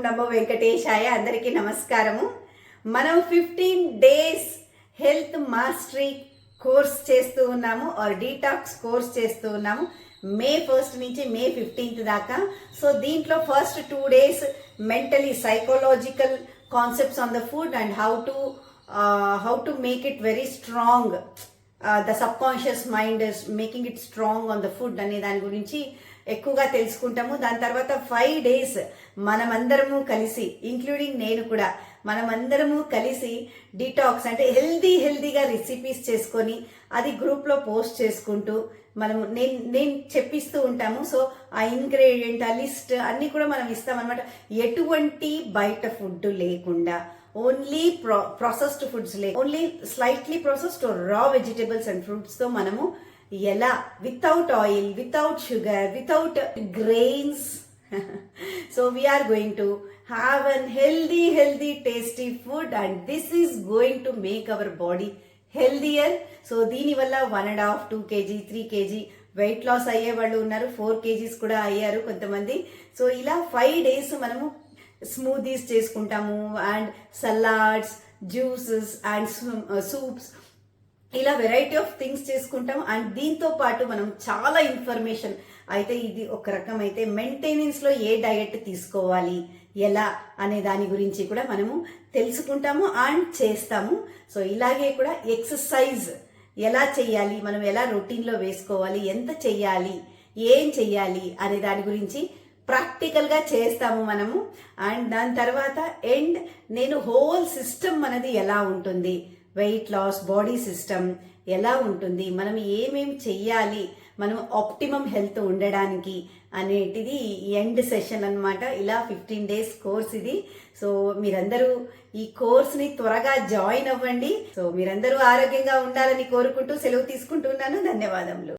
నమో వెంకటేశాయ. అందరికీ నమస్కారము. మనం 15 డేస్ హెల్త్ మాస్టరీ కోర్స్ చేస్తూ ఉన్నాము, ఆర్ డీటాక్స్ కోర్స్ చేస్తూ ఉన్నాము మే 1 నుంచి మే 15 దాకా. సో దీంట్లో first 2 days mentally psychological concepts on the food and how to make it very strong, the sub conscious mind is making it strong on the food అనే దాని గురించి ఎక్కువగా తెలుసుకుంటాము. దాని తర్వాత 5 డేస్ మనమందరము కలిసి, ఇంక్లూడింగ్ నేను కూడా, మనమందరము కలిసి డిటాక్స్ అంటే హెల్దీగా రెసిపీస్ చేసుకొని అది గ్రూప్లో పోస్ట్ చేసుకుంటూ నేను చెప్పిస్తూ ఉంటాము. సో ఆ ఇంగ్రీడియంట్, ఆ లిస్ట్ అన్నీ కూడా మనం ఇస్తామన్నమాట. ఎటువంటి బయట ఫుడ్ లేకుండా, only processed foods only slightly processed raw vegetables and ఫ్రూట్స్తో మనము ఎలా without oil, without sugar, without grains. So we're going to have an healthy tasty food and this is going to make our body healthier. So దీనివల్ల 1.5, 2 kg, 3 kg weight loss అయ్యే వాళ్ళు ఉన్నారు, 4 kgs కూడా అయ్యారు కొంతమంది. సో ఇలా 5 days మనము smoothies చేసుకుంటాము and salads, juices and soups, ఇలా వెరైటీ ఆఫ్ థింగ్స్ చేసుకుంటాం. అండ్ దీంతో పాటు మనం చాలా ఇన్ఫర్మేషన్ అయితే, ఇది ఒక రకం అయితే మెయింటెనెన్స్లో ఏ డయట్ తీసుకోవాలి, ఎలా అనే దాని గురించి కూడా మనము తెలుసుకుంటాము అండ్ చేస్తాము. సో ఇలాగే కూడా ఎక్సర్సైజ్ ఎలా చెయ్యాలి, మనం ఎలా రొటీన్లో వేసుకోవాలి, ఎంత చెయ్యాలి, ఏం చెయ్యాలి అనే దాని గురించి ప్రాక్టికల్గా చేస్తాము మనము. అండ్ దాని తర్వాత నేను హోల్ సిస్టమ్ మనది ఎలా ఉంటుంది, వెయిట్ లాస్, బాడీ సిస్టమ్ ఎలా ఉంటుంది, మనం ఏమేమి చెయ్యాలి, మనం ఆప్టిమమ్ హెల్త్ ఉండడానికి అనేటిది ఎండ్ సెషన్ అన్నమాట. ఇలా 15 డేస్ కోర్స్ ఇది. సో మీరందరూ ఈ కోర్స్ని త్వరగా జాయిన్ అవ్వండి. సో మీరందరూ ఆరోగ్యంగా ఉండాలని కోరుకుంటూ సెలవు తీసుకుంటున్నాను. ధన్యవాదములు.